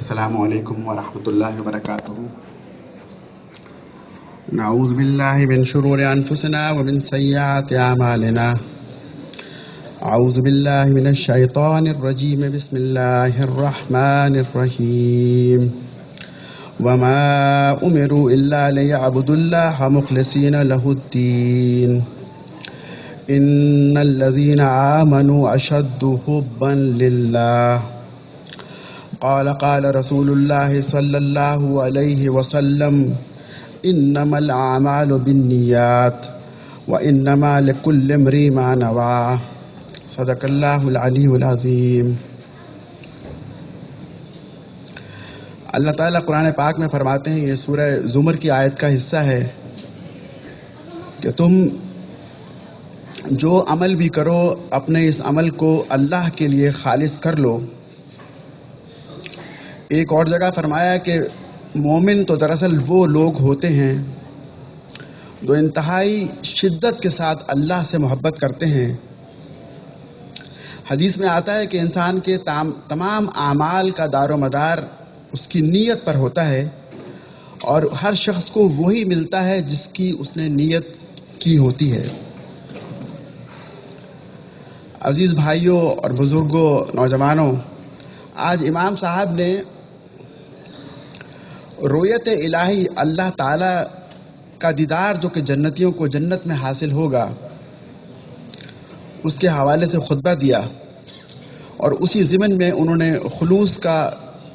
السلام علیکم ورحمۃ اللہ وبرکاتہ. نعوذ باللہ من شرور انفسنا ومن سیئات اعمالنا. اعوذ باللہ من الشیطان الرجیم. بسم اللہ الرحمن الرحیم. وما امروا الا ليعبدوا الله مخلصین له الدین. ان الذین آمنوا اشد حبا للہ. قال رسول اللہ صلی اللہ علیہ وسلم انما الاعمال بالنیات وانما لکل امرئ ما نوى. صدق اللہ العلی العظیم. اللہ تعالیٰ قرآن پاک میں فرماتے ہیں، یہ سورہ زمر کی آیت کا حصہ ہے، کہ تم جو عمل بھی کرو اپنے اس عمل کو اللہ کے لیے خالص کر لو. ایک اور جگہ فرمایا کہ مومن تو دراصل وہ لوگ ہوتے ہیں جو انتہائی شدت کے ساتھ اللہ سے محبت کرتے ہیں. حدیث میں آتا ہے کہ انسان کے تمام اعمال کا دار و مدار اس کی نیت پر ہوتا ہے، اور ہر شخص کو وہی ملتا ہے جس کی اس نے نیت کی ہوتی ہے. عزیز بھائیوں اور بزرگوں، نوجوانوں، آج امام صاحب نے رؤیت الہی، اللہ تعالی کا دیدار جو کہ جنتیوں کو جنت میں حاصل ہوگا، اس کے حوالے سے خطبہ دیا، اور اسی ضمن میں انہوں نے خلوص کا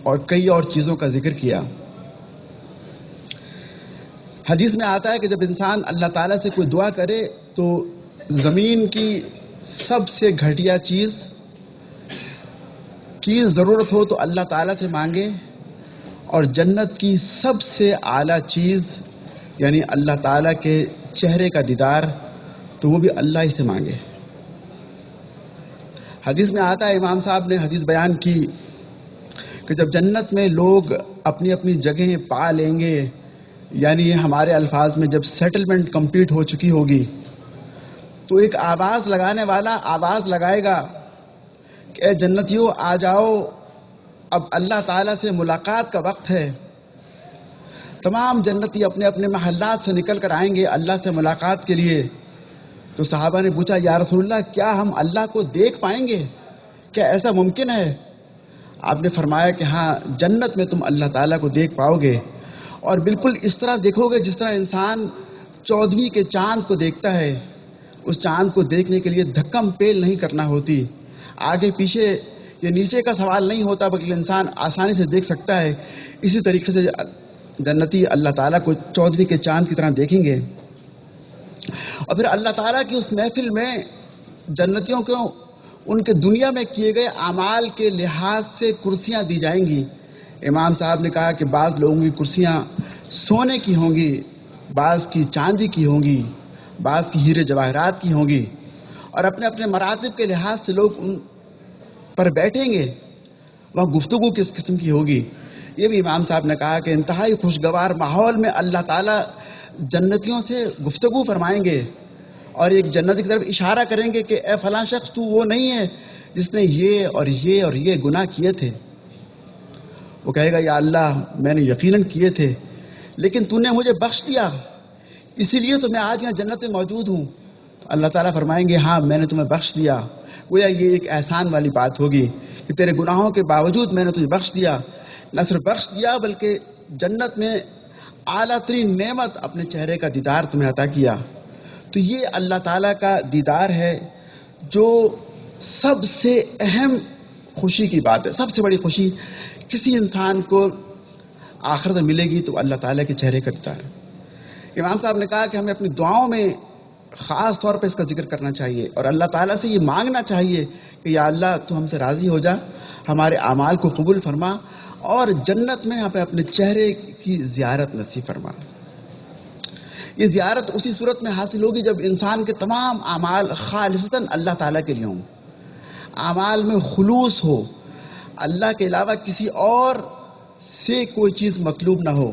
اور کئی اور چیزوں کا ذکر کیا. حدیث میں آتا ہے کہ جب انسان اللہ تعالیٰ سے کوئی دعا کرے تو زمین کی سب سے گھٹیا چیز کی ضرورت ہو تو اللہ تعالیٰ سے مانگے، اور جنت کی سب سے اعلیٰ چیز یعنی اللہ تعالیٰ کے چہرے کا دیدار تو وہ بھی اللہ ہی سے مانگے. حدیث میں آتا ہے، امام صاحب نے حدیث بیان کی کہ جب جنت میں لوگ اپنی اپنی جگہیں پا لیں گے، یعنی ہمارے الفاظ میں جب سیٹلمنٹ کمپلیٹ ہو چکی ہوگی، تو ایک آواز لگانے والا آواز لگائے گا کہ اے جنتیوں آ جاؤ، اب اللہ تعالیٰ سے ملاقات کا وقت ہے. تمام جنتی اپنے اپنے محلات سے نکل کر آئیں گے اللہ سے ملاقات کے لیے. تو صحابہ نے پوچھا، یا رسول اللہ، کیا ہم اللہ کو دیکھ پائیں گے؟ کیا ایسا ممکن ہے؟ آپ نے فرمایا کہ ہاں، جنت میں تم اللہ تعالیٰ کو دیکھ پاؤ گے، اور بالکل اس طرح دیکھو گے جس طرح انسان 14ویں کے چاند کو دیکھتا ہے. اس چاند کو دیکھنے کے لیے دھکم پیل نہیں کرنا ہوتی، آگے پیچھے یہ نیچے کا سوال نہیں ہوتا، بلکہ انسان آسانی سے دیکھ سکتا ہے. اسی طریقے سے جنتی اللہ تعالیٰ کو 14ویں کے چاند کی طرح دیکھیں گے. اور پھر اللہ تعالیٰ کی اس محفل میں جنتیوں کو ان کے دنیا میں کیے گئے اعمال کے لحاظ سے کرسیاں دی جائیں گی. امام صاحب نے کہا کہ بعض لوگوں کی کرسیاں سونے کی ہوں گی، بعض کی چاندی کی ہوں گی، بعض کی ہیرے جواہرات کی ہوں گی، اور اپنے اپنے مراتب کے لحاظ سے لوگ ان پر بیٹھیں گے. وہاں گفتگو کس قسم کی ہوگی؟ یہ بھی امام صاحب نے کہا کہ انتہائی خوشگوار ماحول میں اللہ تعالیٰ جنتیوں سے گفتگو فرمائیں گے، اور ایک جنتی کی طرف اشارہ کریں گے کہ اے فلاں شخص، تو وہ نہیں ہے جس نے یہ اور یہ اور یہ گناہ کیے تھے. وہ کہے گا، یا اللہ، میں نے یقیناً کیے تھے، لیکن تو نے مجھے بخش دیا، اسی لیے تو میں آج یہاں جنت میں موجود ہوں. اللہ تعالیٰ فرمائیں گے، ہاں، میں نے تمہیں بخش دیا. گویا یہ ایک احسان والی بات ہوگی کہ تیرے گناہوں کے باوجود میں نے تجھے بخش دیا. نہ صرف بخش دیا بلکہ جنت میں اعلیٰ ترین نعمت اپنے چہرے کا دیدار تمہیں عطا کیا. تو یہ اللہ تعالیٰ کا دیدار ہے جو سب سے اہم خوشی کی بات ہے. سب سے بڑی خوشی کسی انسان کو آخرت میں ملے گی تو اللہ تعالیٰ کے چہرے کا دیدار. امام صاحب نے کہا کہ ہمیں اپنی دعاؤں میں خاص طور پہ اس کا ذکر کرنا چاہیے، اور اللہ تعالیٰ سے یہ مانگنا چاہیے کہ یا اللہ، تو ہم سے راضی ہو جا، ہمارے اعمال کو قبول فرما، اور جنت میں ہمیں اپنے چہرے کی زیارت نصیب فرما. یہ زیارت اسی صورت میں حاصل ہوگی جب انسان کے تمام اعمال خالصتاً اللہ تعالیٰ کے لیے ہوں، اعمال میں خلوص ہو، اللہ کے علاوہ کسی اور سے کوئی چیز مطلوب نہ ہو،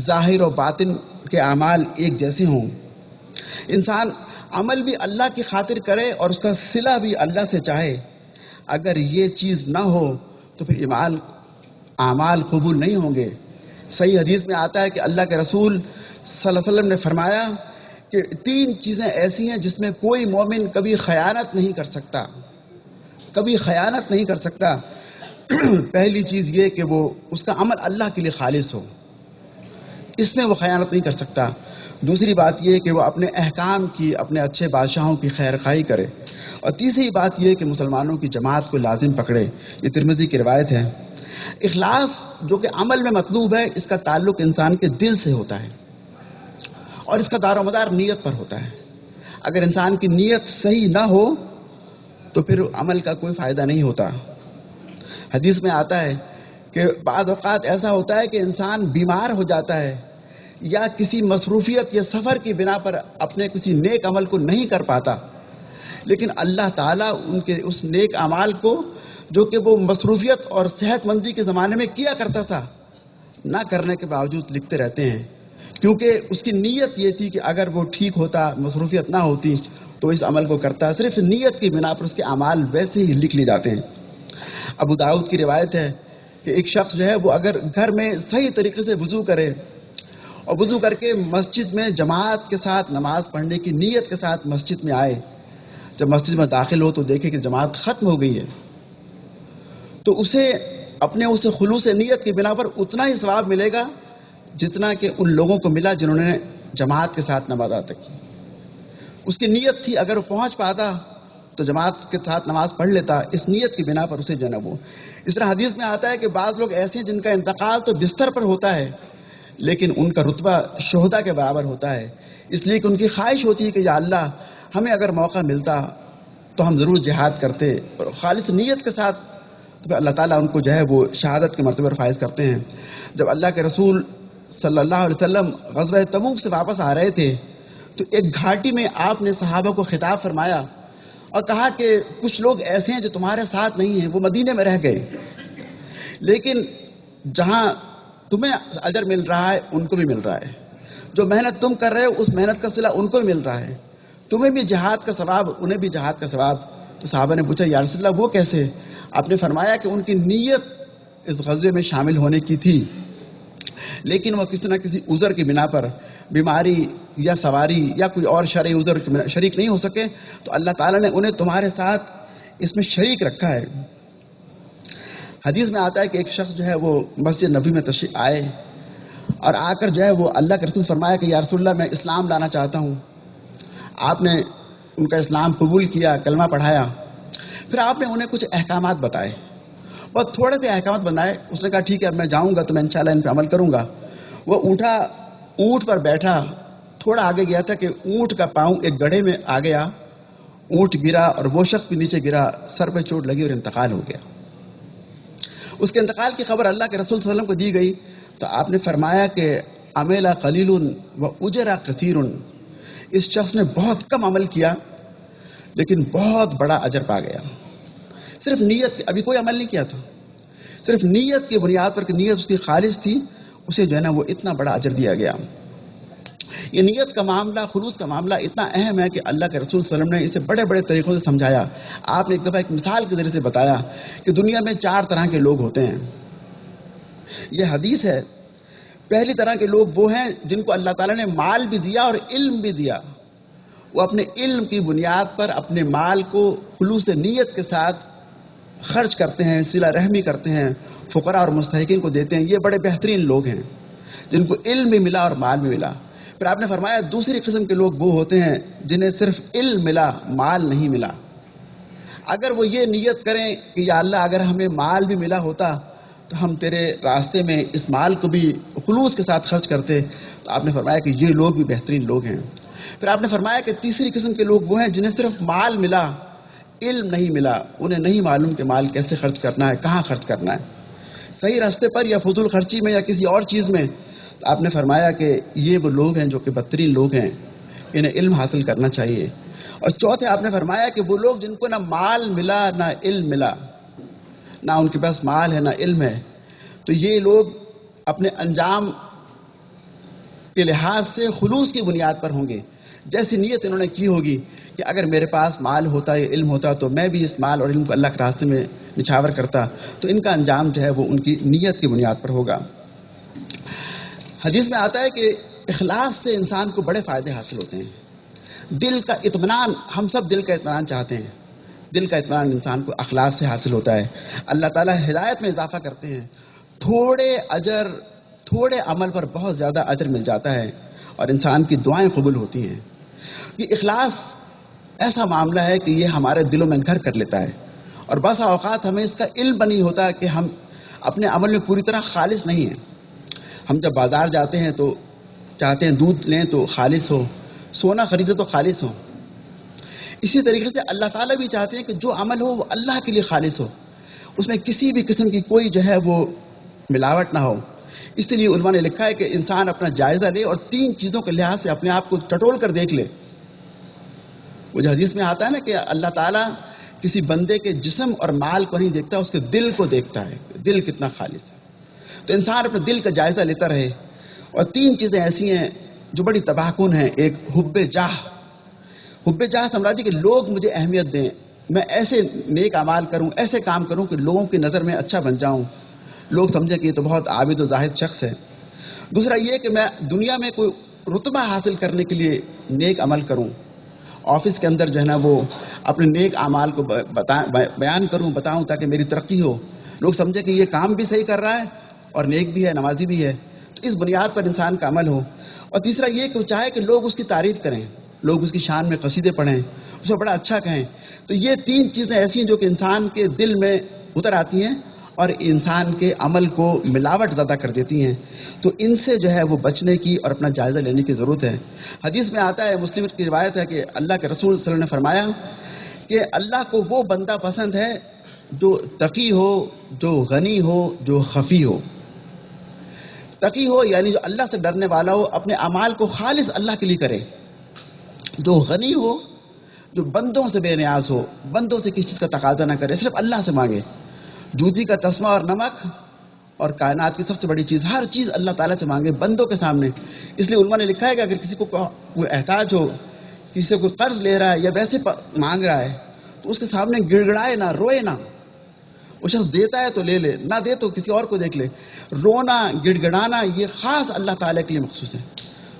ظاہر و باطن کے اعمال ایک جیسے ہوں. انسان عمل بھی اللہ کی خاطر کرے اور اس کا صلہ بھی اللہ سے چاہے. اگر یہ چیز نہ ہو تو پھر اعمال قبول نہیں ہوں گے۔ صحیح حدیث میں آتا ہے کہ اللہ کے رسول صلی اللہ علیہ وسلم نے فرمایا کہ 3 چیزیں ایسی ہیں جس میں کوئی مومن کبھی خیانت نہیں کر سکتا، کبھی خیانت نہیں کر سکتا۔ پہلی چیز یہ کہ وہ اس کا عمل اللہ کے لیے خالص ہو، اس میں وہ خیانت نہیں کر سکتا۔ دوسری بات یہ کہ وہ اپنے احکام کی، اپنے اچھے بادشاہوں کی خیر خواہی کرے، اور تیسری بات یہ کہ مسلمانوں کی جماعت کو لازم پکڑے۔ یہ ترمذی کی روایت ہے۔ اخلاص جو کہ عمل میں مطلوب ہے، اس کا تعلق انسان کے دل سے ہوتا ہے اور اس کا دار و مدار نیت پر ہوتا ہے۔ اگر انسان کی نیت صحیح نہ ہو تو پھر عمل کا کوئی فائدہ نہیں ہوتا۔ حدیث میں آتا ہے کہ بعض اوقات ایسا ہوتا ہے کہ انسان بیمار ہو جاتا ہے یا کسی مصروفیت یا سفر کی بنا پر اپنے کسی نیک عمل کو نہیں کر پاتا، لیکن اللہ تعالیٰ ان کے اس نیک اعمال کو جو کہ وہ مصروفیت اور صحت مندی کے زمانے میں کیا کرتا تھا، نہ کرنے کے باوجود لکھتے رہتے ہیں، کیونکہ اس کی نیت یہ تھی کہ اگر وہ ٹھیک ہوتا، مصروفیت نہ ہوتی تو اس عمل کو کرتا۔ صرف نیت کی بنا پر اس کے اعمال ویسے ہی لکھ لیے جاتے ہیں۔ ابو داؤد کی روایت ہے کہ ایک شخص جو ہے وہ اگر گھر میں صحیح طریقے سے وضو کرے اور وضو کر کے مسجد میں جماعت کے ساتھ نماز پڑھنے کی نیت کے ساتھ مسجد میں آئے، جب مسجد میں داخل ہو تو دیکھے کہ جماعت ختم ہو گئی ہے، تو اسے اپنے اس خلوص نیت کی بنا پر اتنا ہی ثواب ملے گا جتنا کہ ان لوگوں کو ملا جنہوں نے جماعت کے ساتھ نماز ادا کی۔ اس کی نیت تھی، اگر وہ پہنچ پاتا تو جماعت کے ساتھ نماز پڑھ لیتا، اس نیت کی بنا پر اسے جنب ہو۔ اس طرح حدیث میں آتا ہے کہ بعض لوگ ایسے ہیں جن کا انتقال تو بستر پر ہوتا ہے لیکن ان کا رتبہ شہداء کے برابر ہوتا ہے، اس لیے کہ ان کی خواہش ہوتی ہے کہ یا اللہ ہمیں اگر موقع ملتا تو ہم ضرور جہاد کرتے، اور خالص نیت کے ساتھ تو اللہ تعالیٰ ان کو جو ہے وہ شہادت کے مرتبے پر فائز کرتے ہیں۔ جب اللہ کے رسول صلی اللہ علیہ وسلم غزوہ تبوک سے واپس آ رہے تھے تو ایک گھاٹی میں آپ نے صحابہ کو خطاب فرمایا اور کہا کہ کچھ لوگ ایسے ہیں جو تمہارے ساتھ نہیں ہیں، وہ مدینے میں رہ گئے، لیکن جہاں تمہیں اجر مل رہا ہے ان کو بھی مل رہا ہے، جو محنت تم کر رہے ہو اس محنت کا صلہ ان کو بھی مل رہا ہے، تمہیں بھی جہاد کا ثواب انہیں بھی جہاد کا ثواب۔ تو صحابہ نے پوچھا یا رسول اللہ وہ کیسے؟ آپ نے فرمایا کہ ان کی نیت اس غزوے میں شامل ہونے کی تھی لیکن وہ کسی نہ کسی عذر کی بنا پر، بیماری یا سواری یا کوئی اور شرعی عذر شریک نہیں ہو سکے، تو اللہ تعالیٰ نے انہیں تمہارے ساتھ اس میں شریک رکھا ہے۔ حدیث میں آتا ہے کہ ایک شخص جو ہے وہ مسجد نبوی میں تشریف آئے اور آ کر جو ہے وہ اللہ کے رسول فرمایا کہ یا رسول اللہ میں اسلام لانا چاہتا ہوں۔ آپ نے ان کا اسلام قبول کیا، کلمہ پڑھایا، پھر آپ نے انہیں کچھ احکامات بتائے، بہت تھوڑے سے احکامات بنائے۔ اس نے کہا ٹھیک ہے اب میں جاؤں گا تو میں انشاءاللہ ان پہ عمل کروں گا۔ وہ اونٹ پر بیٹھا، تھوڑا آگے گیا تھا کہ اونٹ کا پاؤں ایک گڑھے میں آ گیا، اونٹ گرا اور وہ شخص بھی نیچے گرا، سر پہ چوٹ لگی اور انتقال ہو گیا۔ اس کے انتقال کی خبر اللہ کے رسول صلی اللہ علیہ وسلم کو دی گئی تو آپ نے فرمایا کہ عمل قلیل و اجر کثیر، اس شخص نے بہت کم عمل کیا لیکن بہت بڑا اجر پا گیا۔ صرف نیت، ابھی کوئی عمل نہیں کیا تھا، صرف نیت کی بنیاد پر کہ نیت اس کی خالص تھی، اسے جو ہے نا وہ اتنا بڑا اجر دیا گیا۔ یہ نیت کا معاملہ، خلوص کا معاملہ اتنا اہم ہے کہ اللہ کے رسول صلی اللہ علیہ وسلم نے اسے بڑے بڑے طریقوں سے سمجھایا۔ آپ نے ایک دفعہ ایک مثال کے ذریعے سے بتایا کہ دنیا میں 4 طرح کے لوگ ہوتے ہیں۔ یہ حدیث ہے، پہلی طرح کے لوگ وہ ہیں جن کو اللہ تعالیٰ نے مال بھی دیا اور علم بھی دیا، وہ اپنے علم کی بنیاد پر اپنے مال کو خلوص نیت کے ساتھ خرچ کرتے ہیں، صلہ رحمی کرتے ہیں، فقراء اور مستحقین کو دیتے ہیں۔ یہ بڑے بہترین لوگ ہیں جن کو علم بھی ملا اور مال بھی ملا۔ پھر آپ نے فرمایا دوسری قسم کے لوگ وہ ہوتے ہیں جنہیں صرف علم ملا، مال نہیں ملا۔ اگر وہ یہ نیت کریں کہ یا اللہ اگر ہمیں مال بھی ملا ہوتا تو ہم تیرے راستے میں اس مال کو بھی خلوص کے ساتھ خرچ کرتے، تو آپ نے فرمایا کہ یہ لوگ بھی بہترین لوگ ہیں۔ پھر آپ نے فرمایا کہ تیسری قسم کے لوگ وہ ہیں جنہیں صرف مال ملا، علم نہیں ملا، انہیں نہیں معلوم کہ مال کیسے خرچ کرنا ہے، کہاں خرچ کرنا ہے، صحیح راستے پر یا فضول خرچی میں یا کسی اور چیز میں۔ تو آپ نے فرمایا کہ یہ وہ لوگ ہیں جو کہ بدترین لوگ ہیں، انہیں علم حاصل کرنا چاہیے۔ اور چوتھے آپ نے فرمایا کہ وہ لوگ جن کو نہ مال ملا نہ علم ملا، نہ ان کے پاس مال ہے نہ علم ہے، تو یہ لوگ اپنے انجام کے لحاظ سے خلوص کی بنیاد پر ہوں گے۔ جیسی نیت انہوں نے کی ہوگی کہ اگر میرے پاس مال ہوتا یا علم ہوتا تو میں بھی اس مال اور علم کو اللہ کے راستے میں نچھاور کرتا، تو ان کا انجام جو ہے وہ ان کی نیت کی بنیاد پر ہوگا۔ حدیث میں آتا ہے کہ اخلاص سے انسان کو بڑے فائدے حاصل ہوتے ہیں۔ دل کا اطمینان، ہم سب دل کا اطمینان چاہتے ہیں، دل کا اطمینان انسان کو اخلاص سے حاصل ہوتا ہے۔ اللہ تعالیٰ ہدایت میں اضافہ کرتے ہیں، تھوڑے عمل پر بہت زیادہ اجر مل جاتا ہے اور انسان کی دعائیں قبول ہوتی ہیں۔ یہ اخلاص ایسا معاملہ ہے کہ یہ ہمارے دلوں میں گھر کر لیتا ہے، اور بعض اوقات ہمیں اس کا علم نہیں ہوتا کہ ہم اپنے عمل میں پوری طرح خالص نہیں ہیں۔ ہم جب بازار جاتے ہیں تو چاہتے ہیں دودھ لیں تو خالص ہو، سونا خریدے تو خالص ہو۔ اسی طریقے سے اللہ تعالیٰ بھی چاہتے ہیں کہ جو عمل ہو وہ اللہ کے لیے خالص ہو، اس میں کسی بھی قسم کی کوئی جو ہے وہ ملاوٹ نہ ہو۔ اس لیے علماء نے لکھا ہے کہ انسان اپنا جائزہ لے اور 3 چیزوں کے لحاظ سے اپنے آپ کو ٹٹول کر دیکھ لے۔ وہ جو حدیث میں آتا ہے نا کہ اللہ تعالیٰ کسی بندے کے جسم اور مال کو نہیں دیکھتا، اس کے دل کو دیکھتا ہے، دل کتنا خالص ہے۔ تو انسان اپنے دل کا جائزہ لیتا رہے۔ اور 3 چیزیں ایسی ہیں جو بڑی تباہ کن ہیں۔ ایک حب جاہ سمراجی کہ لوگ مجھے اہمیت دیں، میں ایسے نیک اعمال کروں، ایسے کام کروں کہ لوگوں کی نظر میں اچھا بن جاؤں، لوگ سمجھیں کہ یہ تو بہت عابد و زاہد شخص ہے۔ دوسرا یہ کہ میں دنیا میں کوئی رتبہ حاصل کرنے کے لیے نیک عمل کروں، آفس کے اندر جو ہے نا وہ اپنے نیک اعمال کو بیان کروں، بتاؤں تاکہ میری ترقی ہو، لوگ سمجھیں کہ یہ کام بھی صحیح کر رہا ہے اور نیک بھی ہے، نمازی بھی ہے۔ تو اس بنیاد پر انسان کا عمل ہو۔ اور تیسرا یہ کہ وہ چاہے کہ لوگ اس کی تعریف کریں، لوگ اس کی شان میں قصیدے پڑھیں، اسے بڑا اچھا کہیں۔ تو یہ 3 چیزیں ایسی ہیں جو کہ انسان کے دل میں اتر آتی ہیں اور انسان کے عمل کو ملاوٹ زیادہ کر دیتی ہیں۔ تو ان سے جو ہے وہ بچنے کی اور اپنا جائزہ لینے کی ضرورت ہے۔ حدیث میں آتا ہے، مسلم کی روایت ہے کہ اللہ کے رسول صلی اللہ علیہ وسلم نے فرمایا کہ اللہ کو وہ بندہ پسند ہے جو تقی ہو، جو غنی ہو، جو خفی ہو۔ تقی ہو یعنی جو اللہ سے ڈرنے والا ہو، اپنے اعمال کو خالص اللہ کے لیے کرے۔ جو غنی ہو، جو بندوں سے بے نیاز ہو، بندوں سے کسی چیز کا تقاضا نہ کرے، صرف اللہ سے مانگے۔ جوتی کا تسمہ اور نمک اور کائنات کی سب سے بڑی چیز، ہر چیز اللہ تعالیٰ سے مانگے بندوں کے سامنے۔ اس لیے علماء نے لکھا ہے کہ اگر کسی کو کوئی احتاج ہو، کسی سے کوئی قرض لے رہا ہے یا ویسے مانگ رہا ہے، تو اس کے سامنے گڑ گڑائے نہ، روئے نہ۔ وہ شخص دیتا ہے تو لے لے، نہ دے تو کسی اور کو دیکھ لے۔ رونا، گڑ گڑانا یہ خاص اللہ تعالیٰ کے لیے مخصوص ہے۔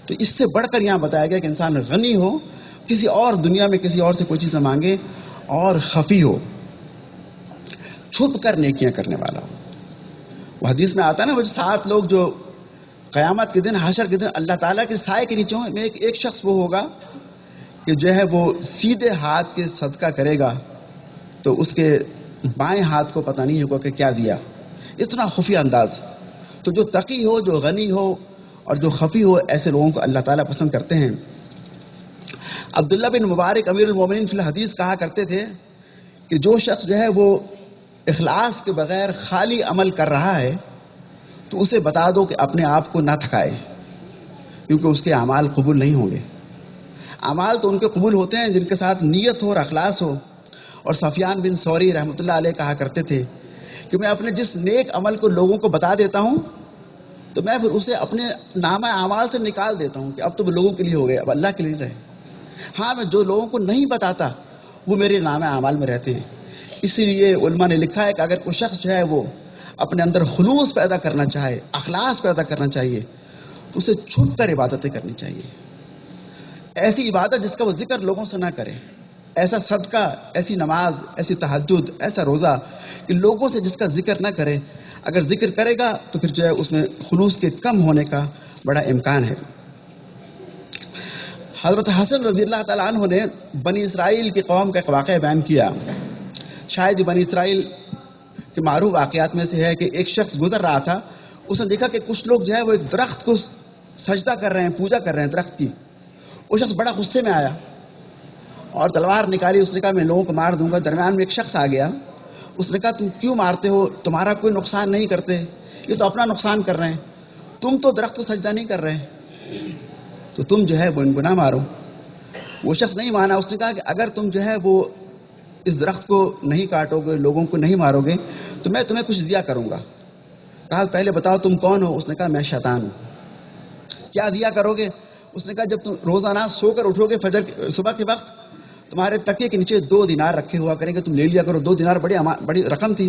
تو اس سے بڑھ کر یہاں بتایا گیا کہ انسان غنی ہو، کسی اور دنیا میں کسی اور سے کوئی چیز مانگے، اور خفی ہو، چھپ کر نیکیاں کرنے والا ہو۔ وہ حدیث میں آتا ہے نا، وہ 7 لوگ جو قیامت کے دن، حشر کے دن اللہ تعالیٰ کے سائے کے نیچے ہوں، میں ایک شخص وہ ہوگا کہ جو ہے وہ سیدھے ہاتھ کے صدقہ کرے گا تو اس کے بائیں ہاتھ کو پتہ نہیں ہوگا کہ کیا دیا، اتنا خفیہ انداز۔ تو جو تقی ہو، جو غنی ہو اور جو خفی ہو، ایسے لوگوں کو اللہ تعالیٰ پسند کرتے ہیں۔ عبداللہ بن مبارک امیر المومنین فی الحدیث کہا کرتے تھے کہ جو شخص جو ہے وہ اخلاص کے بغیر خالی عمل کر رہا ہے تو اسے بتا دو کہ اپنے آپ کو نہ تھکائے، کیونکہ اس کے اعمال قبول نہیں ہوں گے۔ اعمال تو ان کے قبول ہوتے ہیں جن کے ساتھ نیت ہو اور اخلاص ہو۔ اور سفیان بن ثوری رحمۃ اللہ علیہ کہا کرتے تھے کہ میں اپنے جس نیک عمل کو لوگوں کو بتا دیتا ہوں تو میں پھر اسے اپنے نامہ اعمال سے نکال دیتا ہوں کہ اب تو وہ لوگوں کے لیے ہو گئے، اب اللہ کے لیے رہے۔ ہاں، میں جو لوگوں کو نہیں بتاتا وہ میرے نامہ اعمال میں رہتے ہیں۔ اسی لیے علماء نے لکھا ہے کہ اگر کوئی شخص جو ہے وہ اپنے اندر خلوص پیدا کرنا چاہے، اخلاص پیدا کرنا چاہیے، تو اسے چھپ کر عبادتیں کرنی چاہیے۔ ایسی عبادت جس کا وہ ذکر لوگوں سے نہ کرے، ایسا صدقہ، ایسی نماز، ایسی تہجد، ایسا روزہ کہ لوگوں سے جس کا ذکر نہ کرے۔ اگر ذکر کرے گا تو پھر جو ہے اس میں خلوص کے کم ہونے کا بڑا امکان ہے۔ حضرت حسن رضی اللہ تعالیٰ عنہ نے بنی اسرائیل کی قوم کا ایک واقعہ بیان کیا۔ شاید بنی اسرائیل کے معروف واقعات میں سے ہے کہ ایک شخص گزر رہا تھا، اس نے دیکھا کہ کچھ لوگ جو ہے وہ ایک درخت کو سجدہ کر رہے ہیں، پوجا کر رہے ہیں درخت کی۔ وہ شخص بڑا غصے میں آیا اور تلوار نکالی، اس نے کہا میں لوگوں کو مار دوں گا۔ درمیان میں ایک شخص آ گیا، اس نے کہا تم کیوں مارتے ہو، تمہارا کوئی نقصان نہیں کرتے، یہ تو اپنا نقصان کر رہے ہیں، تم تو درخت کو سجدہ نہیں کر رہے، تو تم جو ہے وہ ان کو نہ مارو۔ وہ شخص نہیں مانا، اس نے کہا کہ اگر تم جو ہے وہ اس درخت کو نہیں کاٹو گے، لوگوں کو نہیں مارو گے تو میں تمہیں کچھ دیا کروں گا۔ کہا پہلے بتاؤ تم کون ہو؟ اس نے کہا میں شیطان ہوں۔ کیا دیا کرو گے؟ اس نے کہا جب تم روزانہ سو کر اٹھو گے فجر صبح کے وقت تمہارے تکیے کے نیچے 2 دینار رکھے ہوا کریں گے، تم لے لیا کرو. 2 دینار بڑی رقم تھی،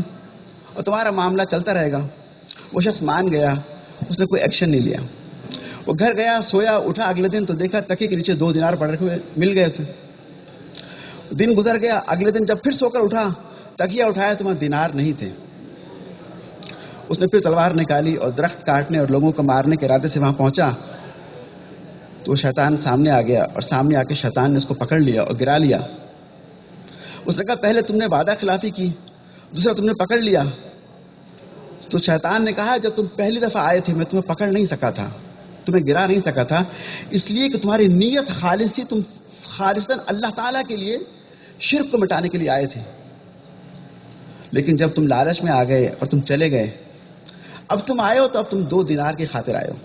اور تمہارا معاملہ چلتا رہے گا. وہ شخص مان گیا، اس نے کوئی ایکشن نہیں لیا. وہ گھر گیا، سویا، اٹھا اگلے دن تو دیکھا تکیے کے نیچے 2 دینار پڑے ہوئے مل گئے اسے. دن گزر گیا، اگلے دن جب پھر سو کر اٹھا، تکیہ اٹھایا تو وہاں دینار نہیں تھے. اس نے پھر تلوار نکالی اور درخت کاٹنے اور لوگوں کو مارنے کے ارادے سے وہاں پہنچا تو شیطان سامنے آ گیا، اور سامنے آ کے شیطان نے اس کو پکڑ لیا اور گرا لیا. اس نے کہا پہلے تم نے وعدہ خلافی کی، دوسرا تم نے پکڑ لیا. تو شیطان نے کہا جب تم پہلی دفعہ آئے تھے میں تمہیں پکڑ نہیں سکا تھا، تمہیں گرا نہیں سکا تھا، اس لیے کہ تمہاری نیت خالص تھی، تم خالصاً اللہ تعالیٰ کے لیے شرک کو مٹانے کے لیے آئے تھے. لیکن جب تم لالچ میں آ گئے اور تم چلے گئے، اب تم آئے ہو تو اب تم 2 دینار کی خاطر آئے ہو.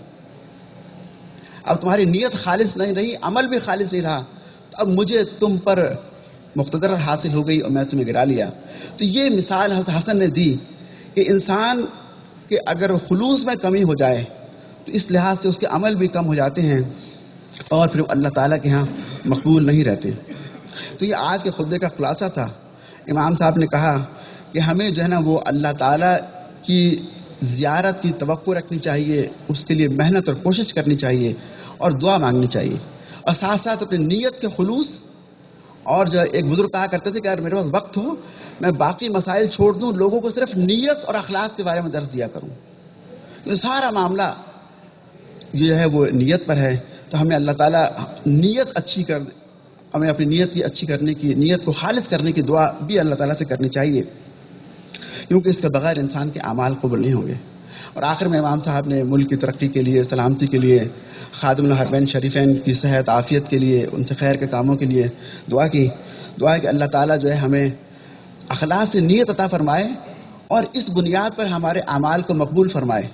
اب تمہاری نیت خالص نہیں رہی، عمل بھی خالص نہیں رہا، تو اب مجھے تم پر مقتدر حاصل ہو گئی اور میں تمہیں گرا لیا. تو یہ مثال حضرت حسن نے دی کہ انسان کے اگر خلوص میں کمی ہو جائے تو اس لحاظ سے اس کے عمل بھی کم ہو جاتے ہیں اور پھر اللہ تعالیٰ کے ہاں مقبول نہیں رہتے. تو یہ آج کے خطبے کا خلاصہ تھا. امام صاحب نے کہا کہ ہمیں جو ہے نا وہ اللہ تعالیٰ کی زیارت کی توقع رکھنی چاہیے، اس کے لیے محنت اور کوشش کرنی چاہیے اور دعا مانگنی چاہیے، اور ساتھ ساتھ اپنی نیت کے خلوص. اور جو ایک بزرگ کہا کرتے تھے کہ اگر میرے پاس وقت ہو میں باقی مسائل چھوڑ دوں، لوگوں کو صرف نیت اور اخلاص کے بارے میں درس دیا کروں. یہ سارا معاملہ جو ہے وہ نیت پر ہے. تو ہمیں اللہ تعالیٰ ہمیں اپنی نیت کی اچھی کرنے کی، نیت کو خالص کرنے کی دعا بھی اللہ تعالیٰ سے کرنی چاہیے، کیونکہ اس کے بغیر انسان کے اعمال قبول نہیں ہوں گے. اور آخر میں امام صاحب نے ملک کی ترقی کے لیے، سلامتی کے لیے، خادم الحرمین شریفین کی صحت عافیت کے لیے، ان سے خیر کے کاموں کے لیے دعا کی. دعا ہے کہ اللہ تعالیٰ جو ہے ہمیں اخلاص سے نیت عطا فرمائے اور اس بنیاد پر ہمارے اعمال کو مقبول فرمائے.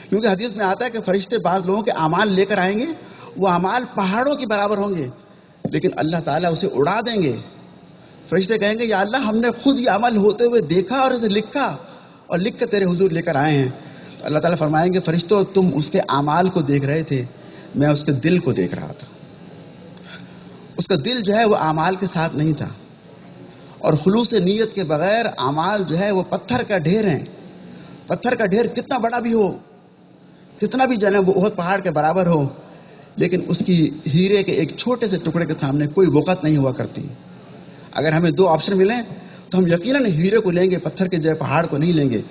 کیونکہ حدیث میں آتا ہے کہ فرشتے بعض لوگوں کے اعمال لے کر آئیں گے، وہ اعمال پہاڑوں کے برابر ہوں گے، لیکن اللہ تعالیٰ اسے اڑا دیں گے. فرشتے کہیں گے یا اللہ ہم نے خود یہ عمل ہوتے ہوئے دیکھا اور اسے لکھا اور لکھ کر تیرے حضور لے کر آئے ہیں. تو اللہ تعالیٰ فرمائیں گے فرشتوں تم اس کے اعمال کو دیکھ رہے تھے، میں اس کے دل کو دیکھ رہا تھا. اس کا دل جو ہے وہ اعمال کے ساتھ نہیں تھا، اور خلوص نیت کے بغیر اعمال جو ہے وہ پتھر کا ڈھیر ہیں. پتھر کا ڈھیر کتنا بڑا بھی ہو، کتنا بھی جو ہے وہ احد پہاڑ کے برابر ہو، لیکن اس کی ہیرے کے ایک چھوٹے سے ٹکڑے کے سامنے کوئی وقت نہیں ہوا کرتی. اگر ہمیں 2 آپشن ملیں تو ہم یقیناً ہیرے کو لیں گے، پتھر کے جو ہے پہاڑ کو نہیں لیں گے.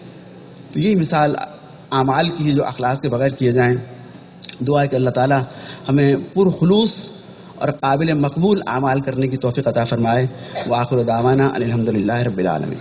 تو یہی مثال اعمال کی ہے جو اخلاص کے بغیر کیے جائیں. دعا ہے کہ اللہ تعالیٰ ہمیں پرخلوص اور قابل مقبول اعمال کرنے کی توفیق عطا فرمائے. وآخر دعوانا الحمدللہ رب العالمین.